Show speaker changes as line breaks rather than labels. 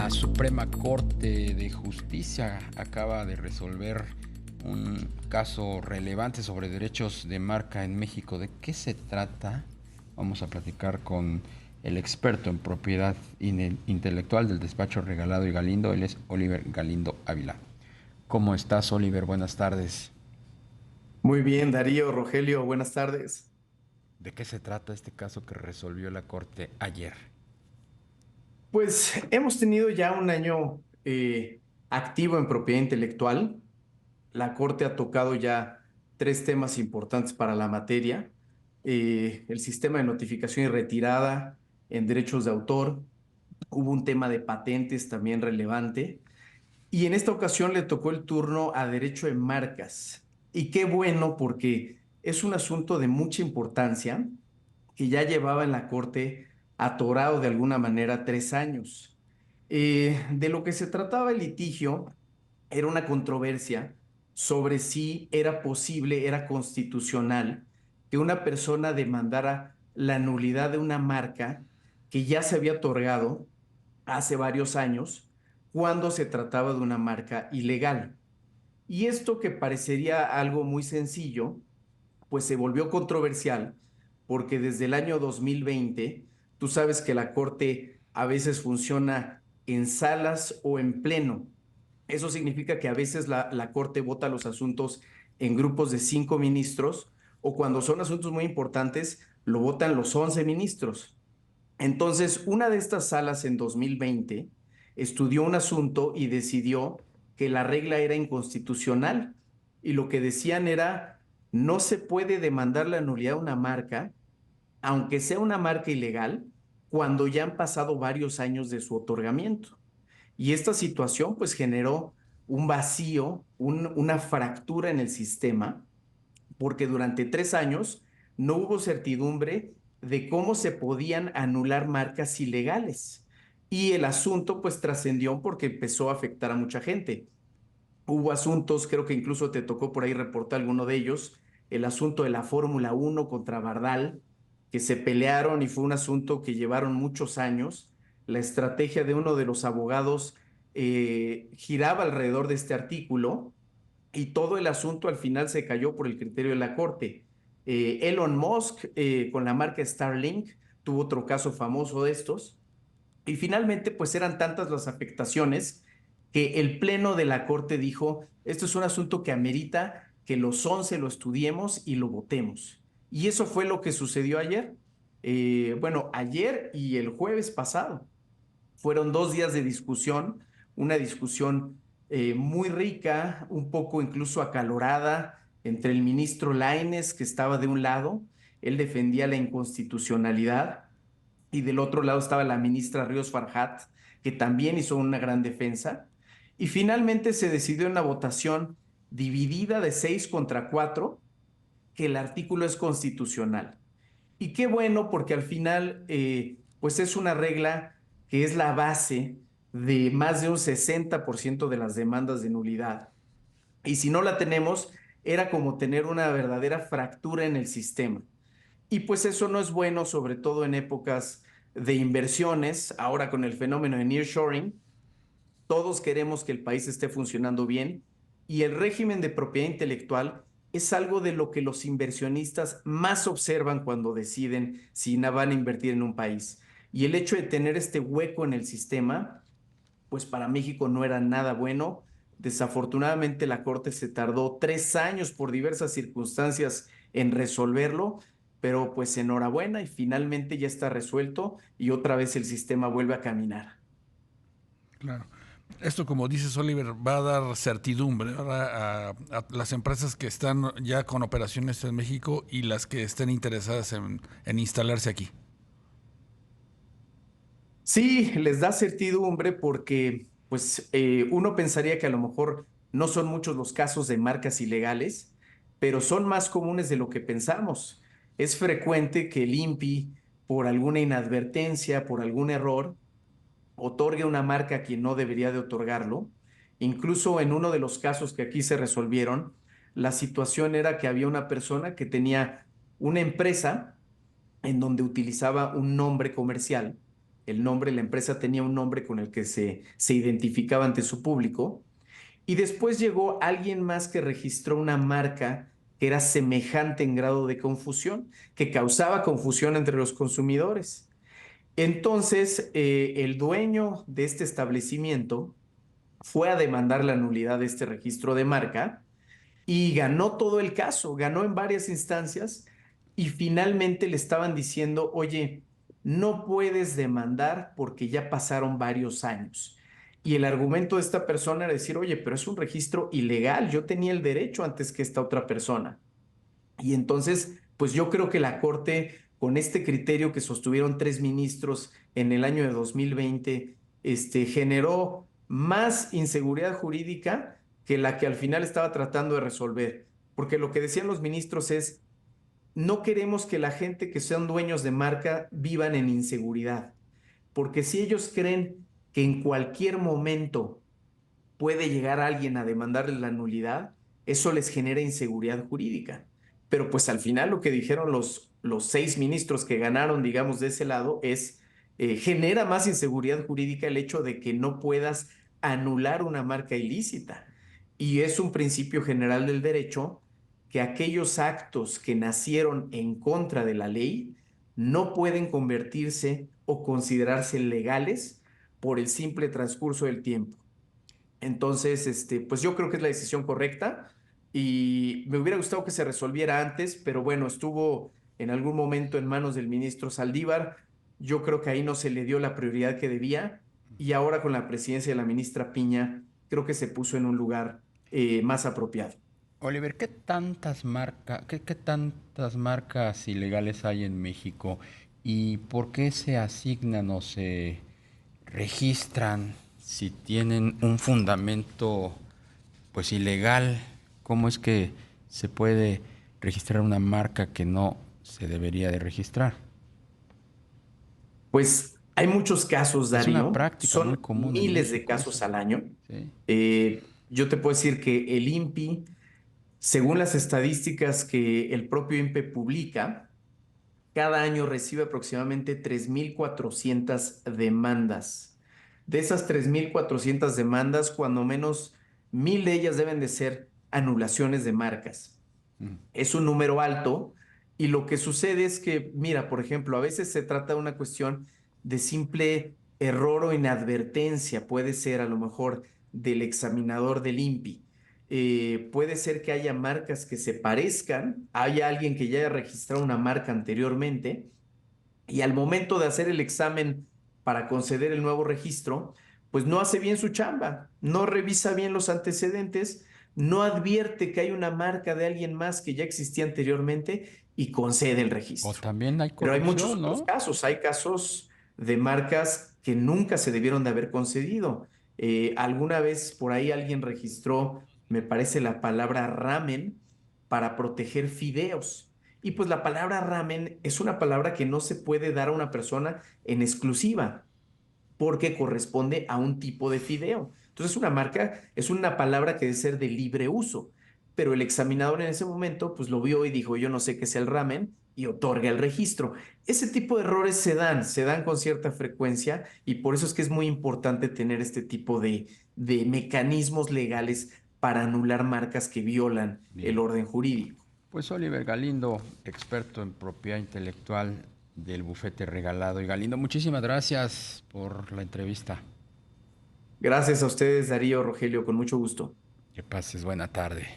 La Suprema Corte de Justicia acaba de resolver un caso relevante sobre derechos de marca en México. ¿De qué se trata? Vamos a platicar con el experto en propiedad intelectual del despacho Regalado y Galindo. Él es Oliver Galindo Ávila. ¿Cómo estás, Oliver? Buenas tardes.
Muy bien, Darío, Rogelio, buenas tardes.
¿De qué se trata este caso que resolvió la Corte ayer?
Pues hemos tenido ya un año activo en propiedad intelectual. La Corte ha tocado ya tres temas importantes para la materia. El sistema de notificación y retirada en derechos de autor. Hubo un tema de patentes también relevante. Y en esta ocasión le tocó el turno a derecho de marcas. Y qué bueno porque es un asunto de mucha importancia que ya llevaba en la corte atorado de alguna manera 3 años. De lo que se trataba el litigio era una controversia sobre si era posible, era constitucional que una persona demandara la nulidad de una marca que ya se había otorgado hace varios años cuando se trataba de una marca ilegal. Y esto que parecería algo muy sencillo, pues se volvió controversial porque desde el año 2020, tú sabes que la Corte a veces funciona en salas o en pleno. Eso significa que a veces la Corte vota los asuntos en grupos de 5 ministros o cuando son asuntos muy importantes, lo votan los 11 ministros. Entonces, una de estas salas en 2020 estudió un asunto y decidió que la regla era inconstitucional y lo que decían era, no se puede demandar la nulidad de una marca, aunque sea una marca ilegal, cuando ya han pasado varios años de su otorgamiento. Y esta situación pues generó un vacío, una fractura en el sistema porque durante 3 años no hubo certidumbre de cómo se podían anular marcas ilegales. Y el asunto pues trascendió porque empezó a afectar a mucha gente. Hubo asuntos, creo que incluso te tocó por ahí reportar alguno de ellos, el asunto de la Fórmula 1 contra Bardal, que se pelearon y fue un asunto que llevaron muchos años. La estrategia de uno de los abogados giraba alrededor de este artículo y todo el asunto al final se cayó por el criterio de la Corte. Elon Musk con la marca Starlink tuvo otro caso famoso de estos y finalmente pues eran tantas las afectaciones que el pleno de la Corte dijo, esto es un asunto que amerita que los 11 lo estudiemos y lo votemos. Y eso fue lo que sucedió ayer. Bueno, ayer y el jueves pasado. Fueron 2 días de discusión, una discusión muy rica, un poco incluso acalorada entre el ministro Lainez, que estaba de un lado, él defendía la inconstitucionalidad, y del otro lado estaba la ministra Ríos Farhat, que también hizo una gran defensa. Y finalmente se decidió en una votación dividida de 6 contra 4 que el artículo es constitucional. Y qué bueno, porque al final, pues es una regla que es la base de más de un 60% de las demandas de nulidad. Y si no la tenemos, era como tener una verdadera fractura en el sistema. Y pues eso no es bueno, sobre todo en épocas de inversiones. Ahora con el fenómeno de nearshoring, todos queremos que el país esté funcionando bien y el régimen de propiedad intelectual es algo de lo que los inversionistas más observan cuando deciden si van a invertir en un país. Y el hecho de tener este hueco en el sistema, pues para México no era nada bueno. Desafortunadamente la Corte se tardó 3 años por diversas circunstancias en resolverlo, pero pues enhorabuena y finalmente ya está resuelto y otra vez el sistema vuelve a caminar.
Claro. Esto, como dices, Oliver, va a dar certidumbre a las empresas que están ya con operaciones en México y las que estén interesadas en instalarse aquí.
Sí, les da certidumbre porque pues uno pensaría que a lo mejor no son muchos los casos de marcas ilegales, pero son más comunes de lo que pensamos. Es frecuente que el INPI, por alguna inadvertencia, por algún error, otorgue una marca a quien no debería de otorgarlo. Incluso en uno de los casos que aquí se resolvieron, la situación era que había una persona que tenía una empresa en donde utilizaba un nombre comercial el nombre, la empresa tenía un nombre con el que se identificaba ante su público. Y después llegó alguien más que registró una marca que era semejante en grado de confusión, que causaba confusión entre los consumidores. Entonces, el dueño de este establecimiento fue a demandar la nulidad de este registro de marca y ganó todo el caso, ganó en varias instancias y finalmente le estaban diciendo, oye, no puedes demandar porque ya pasaron varios años. Y el argumento de esta persona era decir, oye, pero es un registro ilegal, yo tenía el derecho antes que esta otra persona. Y entonces, pues yo creo que la Corte, con este criterio que sostuvieron 3 ministros en el año de 2020, generó más inseguridad jurídica que la que al final estaba tratando de resolver. Porque lo que decían los ministros es, no queremos que la gente que sean dueños de marca vivan en inseguridad. Porque si ellos creen que en cualquier momento puede llegar alguien a demandarle la nulidad, eso les genera inseguridad jurídica. Pero pues al final lo que dijeron los 6 ministros que ganaron, digamos, de ese lado es, genera más inseguridad jurídica el hecho de que no puedas anular una marca ilícita. Y es un principio general del derecho que aquellos actos que nacieron en contra de la ley no pueden convertirse o considerarse legales por el simple transcurso del tiempo. Entonces, pues yo creo que es la decisión correcta y me hubiera gustado que se resolviera antes, pero bueno, estuvo en algún momento en manos del ministro Saldívar. Yo creo que ahí no se le dio la prioridad que debía y ahora con la presidencia de la ministra Piña, creo que se puso en un lugar más apropiado.
Oliver, qué tantas marcas ilegales hay en México y por qué se asignan o se registran si tienen un fundamento pues ilegal? ¿Cómo es que se puede registrar una marca que no se debería de registrar?
Pues hay muchos casos,
Es una
Darío,
práctica muy
son
común en
miles de
México
casos
eso.
al año.
Sí.
Yo te puedo decir que el INPI, según las estadísticas que el propio INPE publica, cada año recibe aproximadamente 3.400 demandas. De esas 3.400 demandas, cuando menos 1.000 de ellas deben de ser anulaciones de marcas.
Mm.
Es un número alto y lo que sucede es que, mira, por ejemplo, a veces se trata de una cuestión de simple error o inadvertencia, puede ser a lo mejor del examinador del INPI. Puede ser que haya marcas que se parezcan, haya alguien que ya haya registrado una marca anteriormente y al momento de hacer el examen para conceder el nuevo registro, pues no hace bien su chamba, no revisa bien los antecedentes, no advierte que hay una marca de alguien más que ya existía anteriormente y concede el
O
registro.
también hay
Pero hay muchos
corrupción,
otros
¿no?
casos, hay casos de marcas que nunca se debieron de haber concedido. Alguna vez por ahí alguien registró, me parece, la palabra ramen para proteger fideos. Y pues la palabra ramen es una palabra que no se puede dar a una persona en exclusiva porque corresponde a un tipo de fideo. Entonces una marca es una palabra que debe ser de libre uso, pero el examinador en ese momento pues lo vio y dijo yo no sé qué es el ramen y otorga el registro. Ese tipo de errores se dan con cierta frecuencia y por eso es que es muy importante tener este tipo de mecanismos legales para anular marcas que violan el
Bien.
orden jurídico.
Pues Oliver Galindo, experto en propiedad intelectual del Bufete Regalado. Y Galindo, muchísimas gracias por la entrevista.
Gracias a ustedes, Darío, Rogelio, con mucho gusto.
Que pases buena tarde.